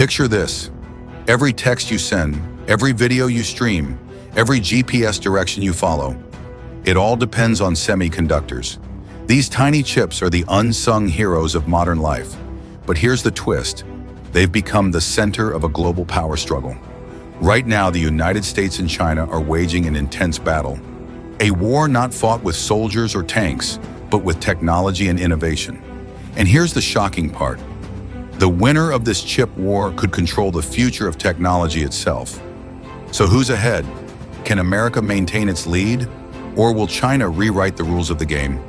Picture this. Every text you send, every video you stream, every GPS direction you follow, it all depends on semiconductors. These tiny chips are the unsung heroes of modern life. But here's the twist. They've become the center of a global power struggle. Right now, the United States and China are waging an intense battle. A war not fought with soldiers or tanks, but with technology and innovation. And here's the shocking part. The winner of this chip war could control the future of technology itself. So who's ahead? Can America maintain its lead? Or will China rewrite the rules of the game?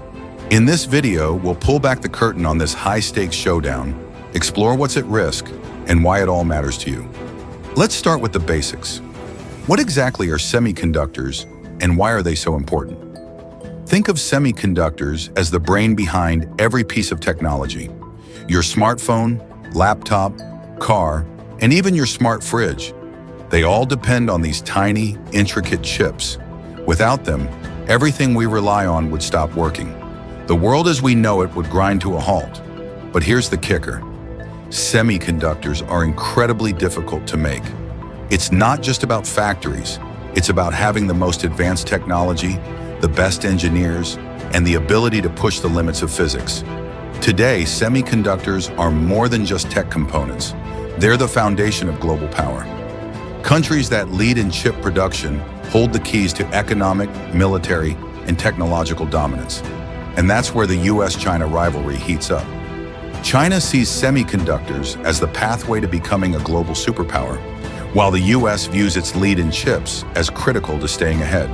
In this video, we'll pull back the curtain on this high-stakes showdown, explore what's at risk, and why it all matters to you. Let's start with the basics. What exactly are semiconductors, and why are they so important? Think of semiconductors as the brain behind every piece of technology. Your smartphone, laptop, car, and even your smart fridge. They all depend on these tiny, intricate chips. Without them, everything we rely on would stop working. The world as we know it would grind to a halt. But here's the kicker. Semiconductors are incredibly difficult to make. It's not just about factories. It's about having the most advanced technology, the best engineers, and the ability to push the limits of physics. Today, semiconductors are more than just tech components. They're the foundation of global power. Countries that lead in chip production hold the keys to economic, military, and technological dominance. And that's where the US-China rivalry heats up. China sees semiconductors as the pathway to becoming a global superpower, while the US views its lead in chips as critical to staying ahead.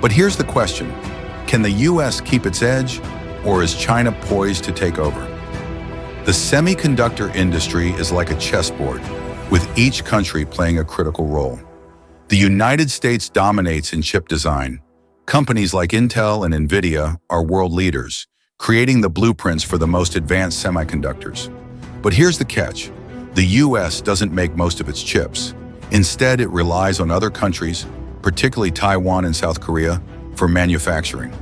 But here's the question. Can the US keep its edge, or is China poised to take over? The semiconductor industry is like a chessboard, with each country playing a critical role. The United States dominates in chip design. Companies like Intel and NVIDIA are world leaders, creating the blueprints for the most advanced semiconductors. But here's the catch. The US doesn't make most of its chips. Instead, it relies on other countries, particularly Taiwan and South Korea, for manufacturing.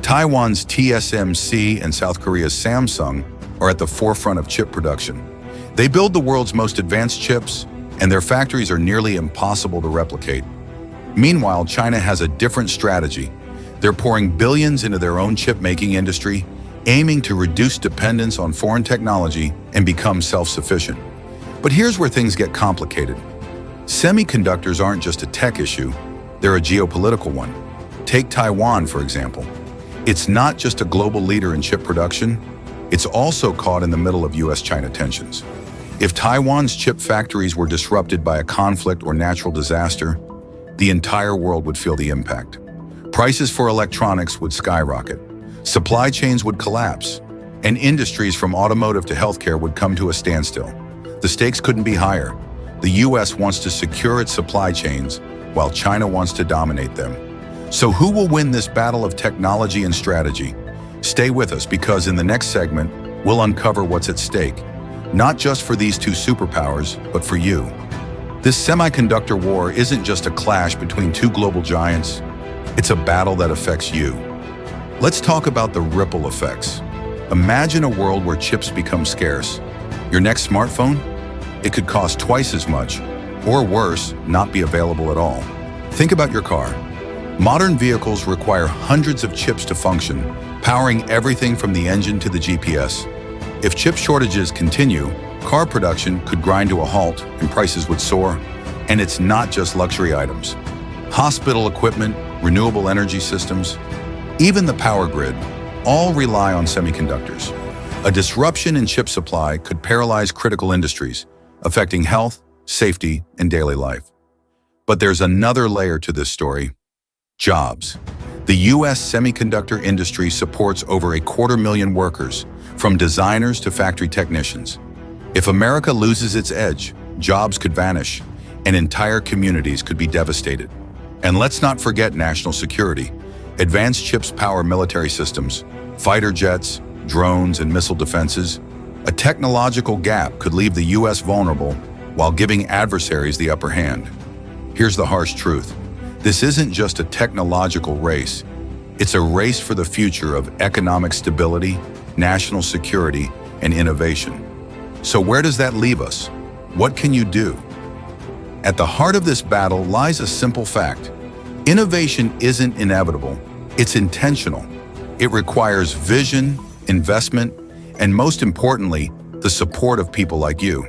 Taiwan's TSMC and South Korea's Samsung are at the forefront of chip production. They build the world's most advanced chips, and their factories are nearly impossible to replicate. Meanwhile, China has a different strategy. They're pouring billions into their own chip-making industry, aiming to reduce dependence on foreign technology and become self-sufficient. But here's where things get complicated. Semiconductors aren't just a tech issue, they're a geopolitical one. Take Taiwan, for example. It's not just a global leader in chip production, it's also caught in the middle of US-China tensions. If Taiwan's chip factories were disrupted by a conflict or natural disaster, the entire world would feel the impact. Prices for electronics would skyrocket, supply chains would collapse, and industries from automotive to healthcare would come to a standstill. The stakes couldn't be higher. The US wants to secure its supply chains, while China wants to dominate them. So who will win this battle of technology and strategy? Stay with us, because in the next segment, we'll uncover what's at stake, not just for these two superpowers, but for you. This semiconductor war isn't just a clash between two global giants, it's a battle that affects you. Let's talk about the ripple effects. Imagine a world where chips become scarce. Your next smartphone? It could cost twice as much, or worse, not be available at all. Think about your car. Modern vehicles require hundreds of chips to function, powering everything from the engine to the GPS. If chip shortages continue, car production could grind to a halt and prices would soar. And it's not just luxury items. Hospital equipment, renewable energy systems, even the power grid, all rely on semiconductors. A disruption in chip supply could paralyze critical industries, affecting health, safety, and daily life. But there's another layer to this story. Jobs. The US semiconductor industry supports over 250,000 workers, from designers to factory technicians. If America loses its edge, jobs could vanish, and entire communities could be devastated. And let's not forget national security. Advanced chips power military systems, fighter jets, drones, and missile defenses. A technological gap could leave the US vulnerable while giving adversaries the upper hand. Here's the harsh truth. This isn't just a technological race. It's a race for the future of economic stability, national security, and innovation. So where does that leave us? What can you do? At the heart of this battle lies a simple fact. Innovation isn't inevitable, it's intentional. It requires vision, investment, and most importantly, the support of people like you.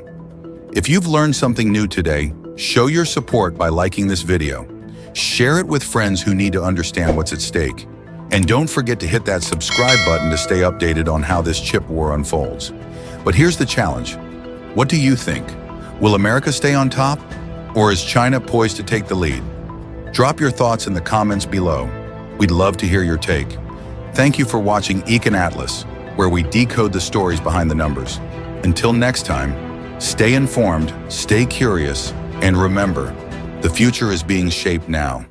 If you've learned something new today, show your support by liking this video. Share it with friends who need to understand what's at stake. And don't forget to hit that subscribe button to stay updated on how this chip war unfolds. But here's the challenge. What do you think? Will America stay on top? Or is China poised to take the lead? Drop your thoughts in the comments below. We'd love to hear your take. Thank you for watching Econ Atlas, where we decode the stories behind the numbers. Until next time, stay informed, stay curious, and remember, the future is being shaped now.